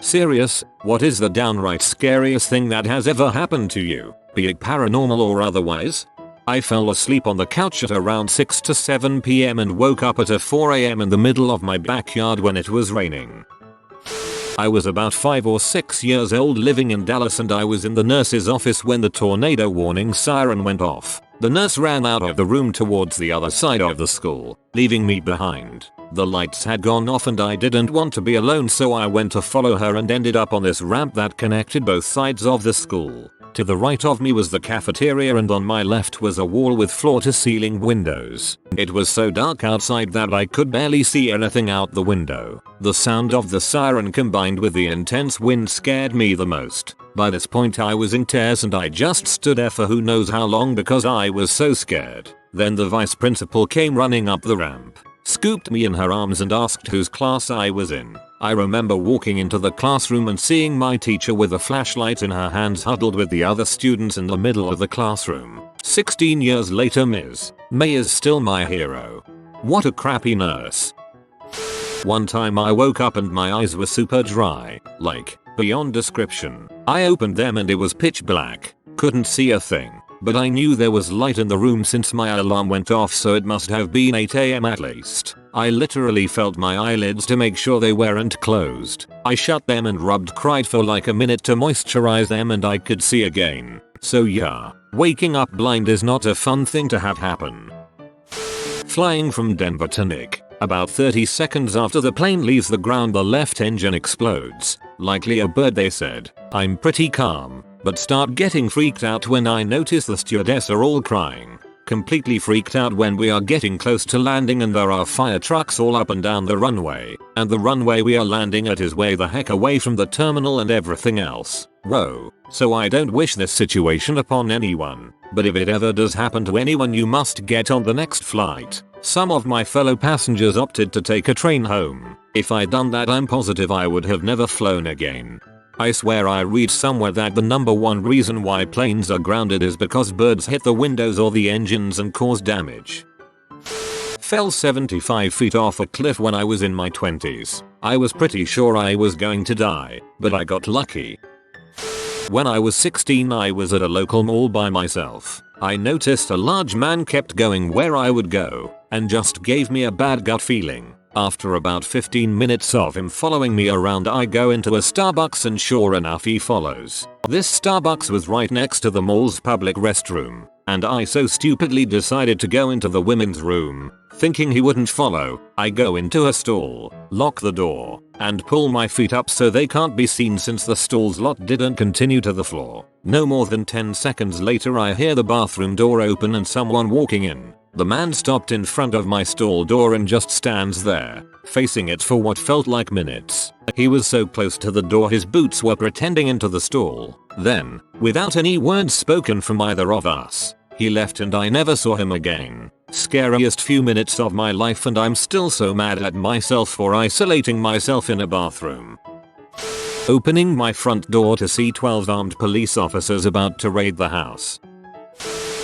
Serious, what is the downright scariest thing that has ever happened to you, be it paranormal or otherwise? I fell asleep on the couch at around 6 to 7 PM and woke up at 4 AM in the middle of my backyard when it was raining. I was about 5 or 6 years old living in Dallas, and I was in the nurse's office when the tornado warning siren went off. The nurse ran out of the room towards the other side of the school, leaving me behind. The lights had gone off and I didn't want to be alone, so I went to follow her and ended up on this ramp that connected both sides of the school. To the right of me was the cafeteria and on my left was a wall with floor-to-ceiling windows. It was so dark outside that I could barely see anything out the window. The sound of the siren combined with the intense wind scared me the most. By this point I was in tears and I just stood there for who knows how long because I was so scared. Then the vice principal came running up the ramp, scooped me in her arms and asked whose class I was in. I remember walking into the classroom and seeing my teacher with a flashlight in her hands huddled with the other students in the middle of the classroom. 16 years later, Ms. May is still my hero. What a crappy nurse. One time I woke up and my eyes were super dry, like, beyond description. I opened them and it was pitch black. Couldn't see a thing. But I knew there was light in the room since my alarm went off, so it must have been 8 AM at least. I literally felt my eyelids to make sure they weren't closed. I shut them and cried for like a minute to moisturize them and I could see again. So yeah, waking up blind is not a fun thing to have happen. Flying from Denver to Nick. About 30 seconds after the plane leaves the ground, the left engine explodes. Likely a bird, they said. I'm pretty calm, but start getting freaked out when I notice the stewardess are all crying. Completely freaked out when we are getting close to landing and there are fire trucks all up and down the runway. And the runway we are landing at is way the heck away from the terminal and everything else. Whoa. So I don't wish this situation upon anyone. But if it ever does happen to anyone, you must get on the next flight. Some of my fellow passengers opted to take a train home. If I'd done that, I'm positive I would have never flown again. I swear I read somewhere that the #1 reason why planes are grounded is because birds hit the windows or the engines and cause damage. Fell 75 feet off a cliff when I was in my 20s. I was pretty sure I was going to die, but I got lucky. When I was 16, I was at a local mall by myself. I noticed a large man kept going where I would go, and just gave me a bad gut feeling. After about 15 minutes of him following me around, I go into a Starbucks and sure enough he follows. This Starbucks was right next to the mall's public restroom, and I so stupidly decided to go into the women's room. Thinking he wouldn't follow, I go into a stall, lock the door, and pull my feet up so they can't be seen since the stall's lock didn't continue to the floor. No more than 10 seconds later I hear the bathroom door open and someone walking in. The man stopped in front of my stall door and just stands there, facing it for what felt like minutes. He was so close to the door his boots were pretending into the stall. Then, without any words spoken from either of us, he left and I never saw him again. Scariest few minutes of my life, and I'm still so mad at myself for isolating myself in a bathroom. Opening my front door to see 12 armed police officers about to raid the house.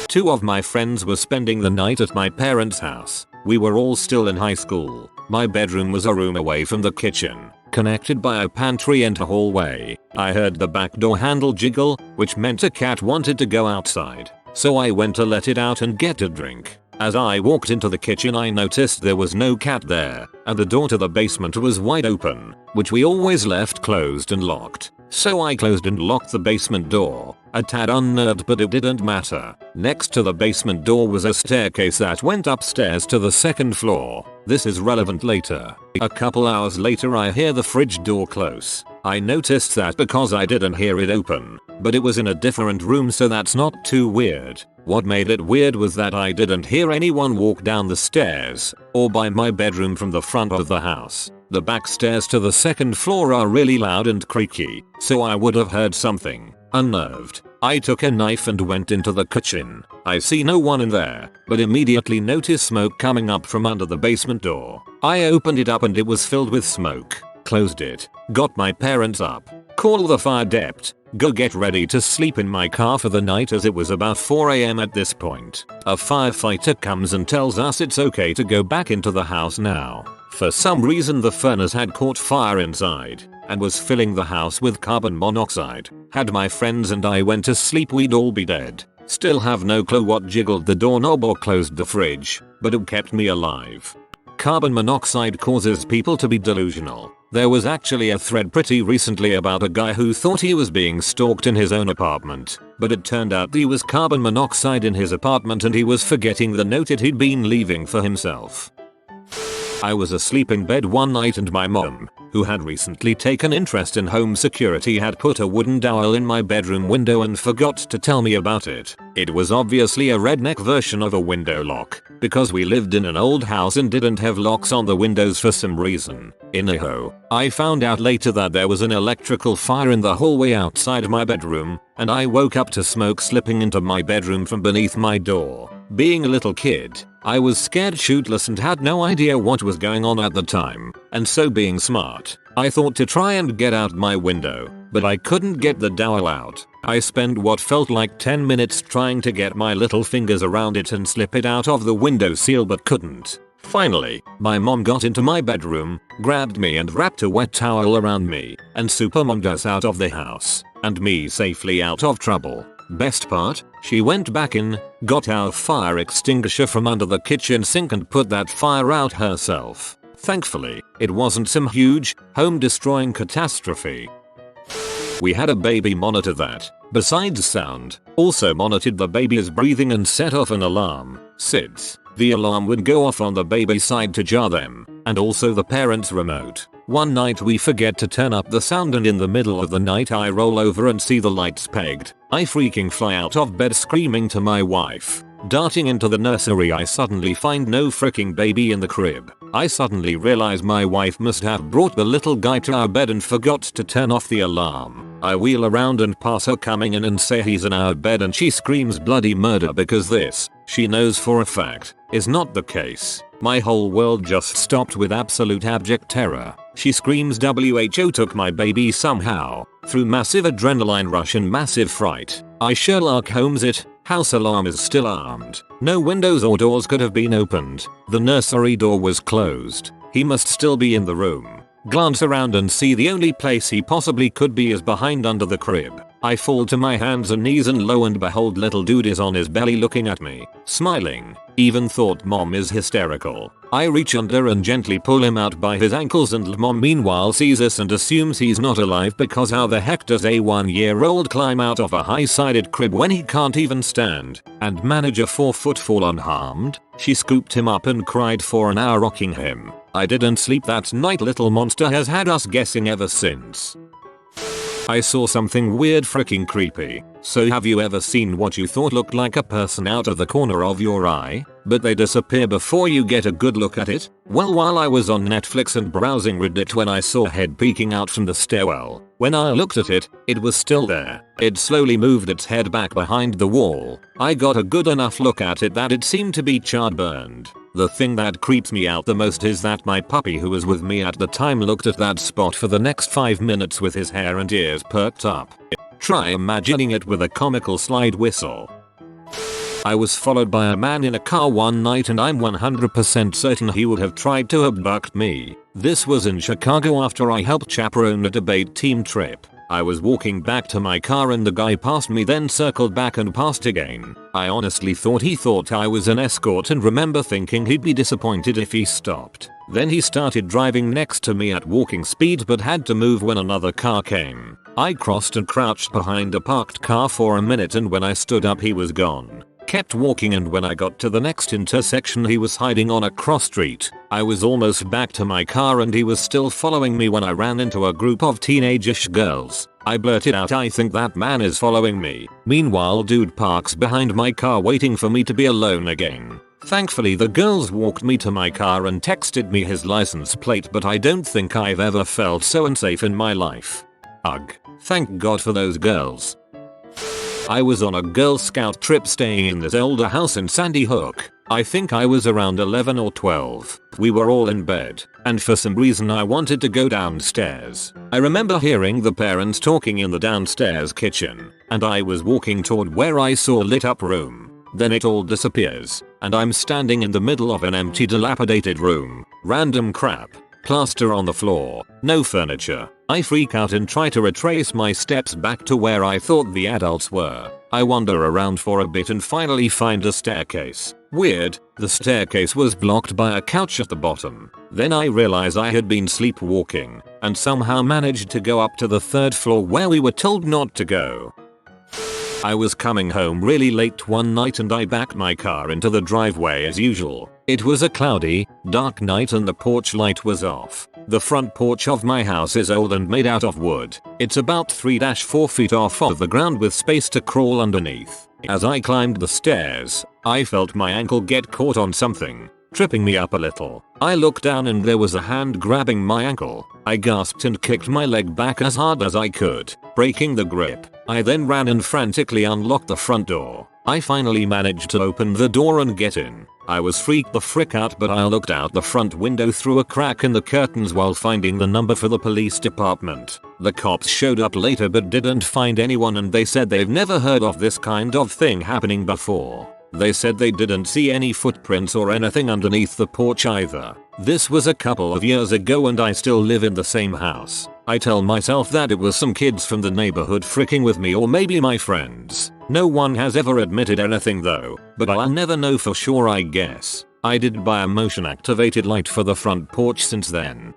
2 of my friends were spending the night at my parents' house. We were all still in high school. My bedroom was a room away from the kitchen, connected by a pantry and a hallway. I heard the back door handle jiggle, which meant a cat wanted to go outside. So I went to let it out and get a drink. As I walked into the kitchen, I noticed there was no cat there, and the door to the basement was wide open, which we always left closed and locked. So I closed and locked the basement door. A tad unnerved, but it didn't matter. Next to the basement door was a staircase that went upstairs to the 2nd floor. This is relevant later. A couple hours later I hear the fridge door close. I noticed that because I didn't hear it open, but it was in a different room, so that's not too weird. What made it weird was that I didn't hear anyone walk down the stairs or by my bedroom from the front of the house. The back stairs to the 2nd floor are really loud and creaky, so I would have heard something. Unnerved, I took a knife and went into the kitchen. I see no one in there, but immediately notice smoke coming up from under the basement door. I opened it up and it was filled with smoke. Closed it, got my parents up, call the fire dept, go get ready to sleep in my car for the night, as it was about 4 AM at this point. A firefighter comes and tells us it's okay to go back into the house now. For some reason the furnace had caught fire inside. and was filling the house with carbon monoxide. Had my friends and I went to sleep, we'd all be dead. Still have no clue what jiggled the doorknob or closed the fridge, but it kept me alive. Carbon monoxide causes people to be delusional. There was actually a thread pretty recently about a guy who thought he was being stalked in his own apartment, but it turned out there was carbon monoxide in his apartment and he was forgetting the note it he'd been leaving for himself. I was asleep in bed one night and my mom, who had recently taken interest in home security, had put a wooden dowel in my bedroom window and forgot to tell me about it. It was obviously a redneck version of a window lock, because we lived in an old house and didn't have locks on the windows for some reason. Anyhow, I found out later that there was an electrical fire in the hallway outside my bedroom, and I woke up to smoke slipping into my bedroom from beneath my door. Being a little kid, I was scared shitless and had no idea what was going on at the time, and so being smart, I thought to try and get out my window, but I couldn't get the dowel out. I spent what felt like 10 minutes trying to get my little fingers around it and slip it out of the window sill but couldn't. Finally, my mom got into my bedroom, grabbed me and wrapped a wet towel around me, and supermommed us out of the house, and me safely out of trouble. Best part, she went back in, got our fire extinguisher from under the kitchen sink and put that fire out herself. Thankfully, it wasn't some huge, home-destroying catastrophe. We had a baby monitor that, besides sound, also monitored the baby's breathing and set off an alarm. SIDS. The alarm would go off on the baby's side to jar them, and also the parent's remote. One night we forget to turn up the sound and in the middle of the night I roll over and see the lights pegged. I freaking fly out of bed screaming to my wife. Darting into the nursery, I suddenly find no freaking baby in the crib. I suddenly realize my wife must have brought the little guy to our bed and forgot to turn off the alarm. I wheel around and pass her coming in and say he's in our bed and she screams bloody murder because this, she knows for a fact, is not the case. My whole world just stopped with absolute abject terror. She screams WHO took my baby somehow. Through massive adrenaline rush and massive fright, I Sherlock Holmes it. House alarm is still armed. No windows or doors could have been opened. The nursery door was closed. He must still be in the room. Glance around and see the only place he possibly could be is behind under the crib. I fall to my hands and knees and lo and behold little dude is on his belly looking at me, smiling. Even thought mom is hysterical. I reach under and gently pull him out by his ankles and mom meanwhile sees us and assumes he's not alive because how the heck does a 1-year-old climb out of a high-sided crib when he can't even stand and manage a 4-foot fall unharmed? She scooped him up and cried for an hour rocking him. I didn't sleep that night. Little monster has had us guessing ever since. I saw something weird freaking creepy. So have you ever seen what you thought looked like a person out of the corner of your eye, but they disappear before you get a good look at it? Well, while I was on Netflix and browsing Reddit when I saw a head peeking out from the stairwell, when I looked at it, it was still there. It slowly moved its head back behind the wall. I got a good enough look at it that it seemed to be charred burned. The thing that creeps me out the most is that my puppy who was with me at the time looked at that spot for the next 5 minutes with his hair and ears perked up. Try imagining it with a comical slide whistle. I was followed by a man in a car one night and I'm 100% certain he would have tried to abduct me. This was in Chicago after I helped chaperone a debate team trip. I was walking back to my car and the guy passed me, then circled back and passed again. I honestly thought he thought I was an escort and remember thinking he'd be disappointed if he stopped. Then he started driving next to me at walking speed but had to move when another car came. I crossed and crouched behind a parked car for a minute and when I stood up he was gone. Kept walking and when I got to the next intersection he was hiding on a cross street. I was almost back to my car and he was still following me when I ran into a group of teenage-ish girls. I blurted out, I think that man is following me. Meanwhile dude parks behind my car waiting for me to be alone again. Thankfully the girls walked me to my car and texted me his license plate, but I don't think I've ever felt so unsafe in my life. Ugh. Thank God for those girls. I was on a Girl Scout trip staying in this older house in Sandy Hook. I think I was around 11 or 12. We were all in bed, and for some reason I wanted to go downstairs. I remember hearing the parents talking in the downstairs kitchen, and I was walking toward where I saw a lit up room. Then it all disappears, and I'm standing in the middle of an empty dilapidated room. Random crap. Plaster on the floor, no furniture, I freak out and try to retrace my steps back to where I thought the adults were. I wander around for a bit and finally find a staircase. Weird, the staircase was blocked by a couch at the bottom. Then I realize I had been sleepwalking and somehow managed to go up to the 3rd floor where we were told not to go. I was coming home really late one night and I backed my car into the driveway as usual. It was a cloudy, dark night and the porch light was off. The front porch of my house is old and made out of wood. It's about 3-4 feet off of the ground with space to crawl underneath. As I climbed the stairs, I felt my ankle get caught on something, tripping me up a little. I looked down and there was a hand grabbing my ankle. I gasped and kicked my leg back as hard as I could, breaking the grip. I then ran and frantically unlocked the front door. I finally managed to open the door and get in. I was freaked the frick out, but I looked out the front window through a crack in the curtains while finding the number for the police department. The cops showed up later but didn't find anyone and they said they've never heard of this kind of thing happening before. They said they didn't see any footprints or anything underneath the porch either. This was a couple of years ago and I still live in the same house. I tell myself that it was some kids from the neighborhood fricking with me or maybe my friends. No one has ever admitted anything though, but I'll never know for sure I guess. I did buy a motion activated light for the front porch since then.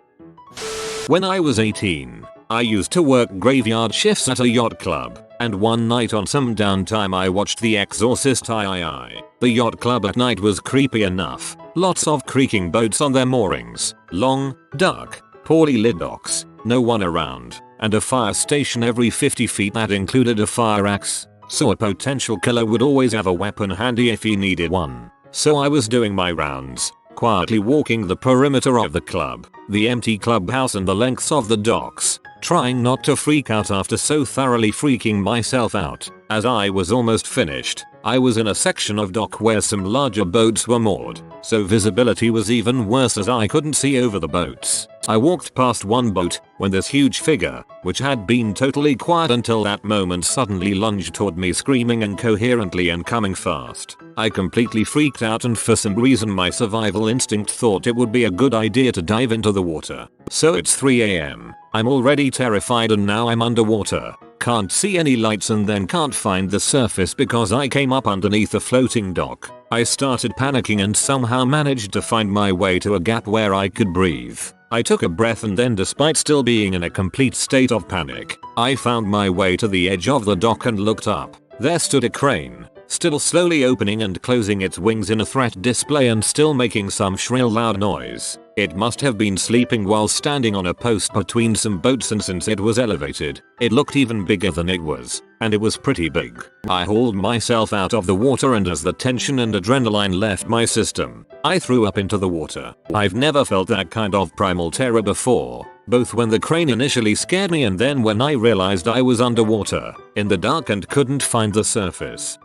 When I was 18, I used to work graveyard shifts at a yacht club, and one night on some downtime I watched The Exorcist III. The yacht club at night was creepy enough. Lots of creaking boats on their moorings, long, dark, poorly lit docks, no one around, and a fire station every 50 feet that included a fire axe, so a potential killer would always have a weapon handy if he needed one. So I was doing my rounds, quietly walking the perimeter of the club, the empty clubhouse and the lengths of the docks, trying not to freak out after so thoroughly freaking myself out. As I was almost finished, I was in a section of dock where some larger boats were moored, so visibility was even worse as I couldn't see over the boats. I walked past one boat when this huge figure, which had been totally quiet until that moment, suddenly lunged toward me screaming incoherently and coming fast. I completely freaked out and for some reason my survival instinct thought it would be a good idea to dive into the water. So it's 3 AM. I'm already terrified and now I'm underwater. Can't see any lights and then can't find the surface because I came up underneath a floating dock. I started panicking and somehow managed to find my way to a gap where I could breathe. I took a breath and then, despite still being in a complete state of panic, I found my way to the edge of the dock and looked up. There stood a crane, still slowly opening and closing its wings in a threat display and still making some shrill loud noise. It must have been sleeping while standing on a post between some boats, and since it was elevated, it looked even bigger than it was, and it was pretty big. I hauled myself out of the water and as the tension and adrenaline left my system, I threw up into the water. I've never felt that kind of primal terror before, both when the crane initially scared me and then when I realized I was underwater, in the dark and couldn't find the surface.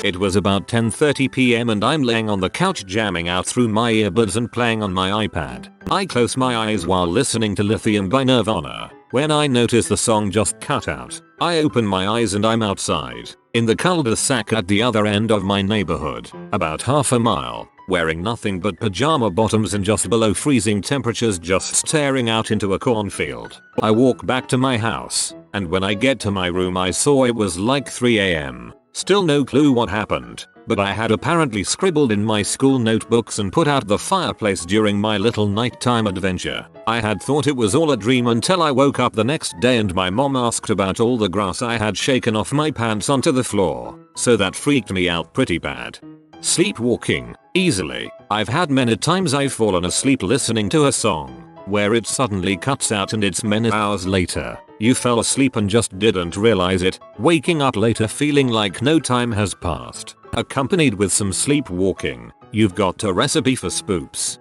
It was about 10:30 PM and I'm laying on the couch jamming out through my earbuds and playing on my iPad. I close my eyes while listening to Lithium by Nirvana, when I notice the song just cut out. I open my eyes and I'm outside, in the cul-de-sac at the other end of my neighborhood, about half a mile, wearing nothing but pajama bottoms and just below freezing temperatures, just staring out into a cornfield. I walk back to my house, and when I get to my room I saw it was like 3 AM. Still no clue what happened, but I had apparently scribbled in my school notebooks and put out the fireplace during my little nighttime adventure. I had thought it was all a dream until I woke up the next day and my mom asked about all the grass I had shaken off my pants onto the floor, so that freaked me out pretty bad. Sleepwalking, easily. I've had many times I've fallen asleep listening to a song, where it suddenly cuts out and it's many hours later. You fell asleep and just didn't realize it, waking up later feeling like no time has passed. Accompanied with some sleepwalking, you've got a recipe for spooks.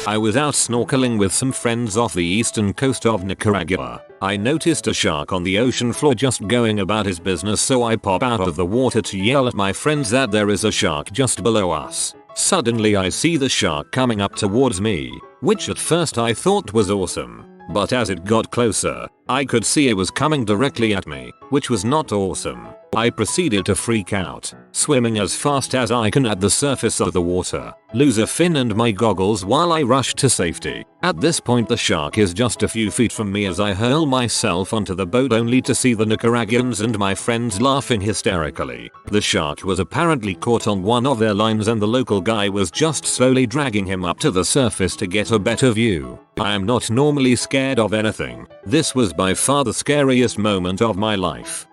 I was out snorkeling with some friends off the eastern coast of Nicaragua. I noticed a shark on the ocean floor just going about his business, so I pop out of the water to yell at my friends that there is a shark just below us. Suddenly I see the shark coming up towards me, which at first I thought was awesome. But as it got closer, I could see it was coming directly at me, which was not awesome. I proceeded to freak out, swimming as fast as I can at the surface of the water, lose a fin and my goggles while I rush to safety. At this point the shark is just a few feet from me as I hurl myself onto the boat only to see the Nicaraguans and my friends laughing hysterically. The shark was apparently caught on one of their lines and the local guy was just slowly dragging him up to the surface to get a better view. I am not normally scared of anything. This was by far the scariest moment of my life.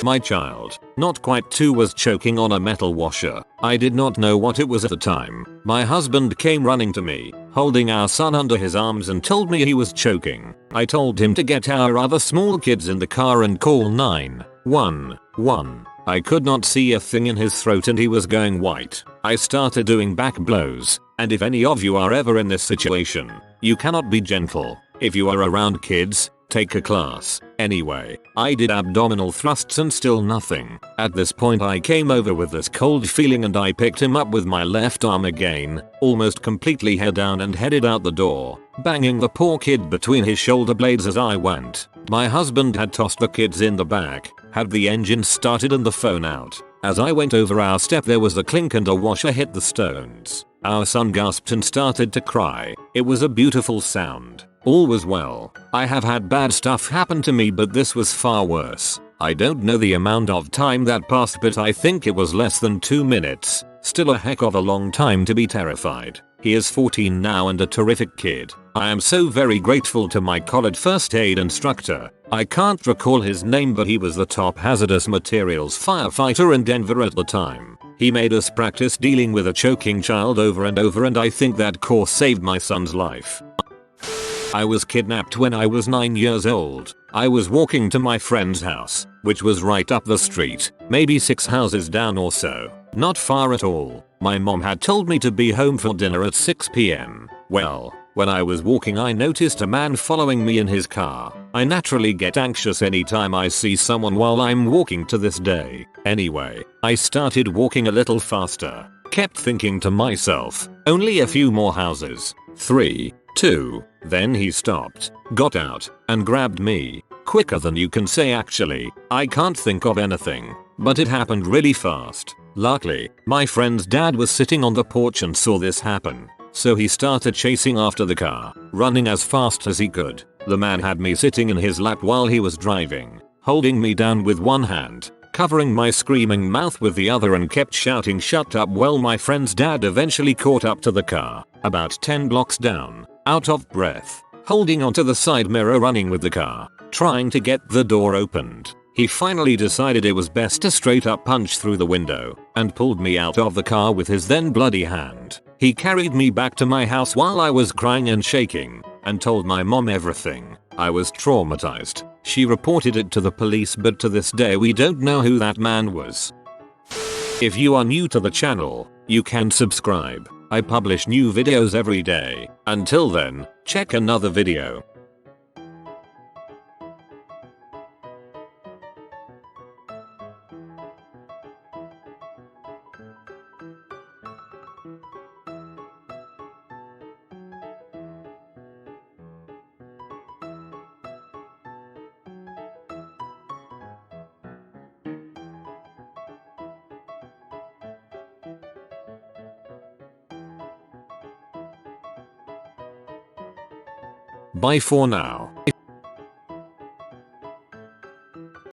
My child, not quite 2, was choking on a metal washer. I did not know what it was at the time. My husband came running to me, holding our son under his arms and told me he was choking. I told him to get our other small kids in the car and call 911. I could not see a thing in his throat and he was going white. I started doing back blows, and if any of you are ever in this situation, you cannot be gentle. If you are around kids, take a class. Anyway, I did abdominal thrusts and still nothing. At this point I came over with this cold feeling and I picked him up with my left arm again, almost completely head down and headed out the door, banging the poor kid between his shoulder blades as I went. My husband had tossed the kids in the back, had the engine started and the phone out. As I went over our step there was a clink and a washer hit the stones. Our son gasped and started to cry. It was a beautiful sound. All was well. I have had bad stuff happen to me but this was far worse. I don't know the amount of time that passed but I think it was less than 2 minutes. Still a heck of a long time to be terrified. He is 14 now and a terrific kid. I am so very grateful to my college first aid instructor. I can't recall his name but he was the top hazardous materials firefighter in Denver at the time. He made us practice dealing with a choking child over and over and I think that course saved my son's life. I was kidnapped when I was 9 years old. I was walking to my friend's house, which was right up the street, maybe 6 houses down or so. Not far at all. My mom had told me to be home for dinner at 6 p.m. Well, when I was walking I noticed a man following me in his car. I naturally get anxious anytime I see someone while I'm walking to this day. Anyway, I started walking a little faster. Kept thinking to myself, only a few more houses. 3, 2. Then he stopped, got out, and grabbed me. Quicker than you can say actually. I can't think of anything, but it happened really fast. Luckily, my friend's dad was sitting on the porch and saw this happen. So he started chasing after the car, running as fast as he could. The man had me sitting in his lap while he was driving, holding me down with one hand, covering my screaming mouth with the other and kept shouting shut up. Well, my friend's dad eventually caught up to the car, about 10 blocks down, out of breath, holding onto the side mirror running with the car, trying to get the door opened. He finally decided it was best to straight up punch through the window and pulled me out of the car with his then bloody hand. He carried me back to my house while I was crying and shaking and told my mom everything. I was traumatized. She reported it to the police but to this day we don't know who that man was. If you are new to the channel, you can subscribe. I publish new videos every day. Until then, check another video. Bye for now.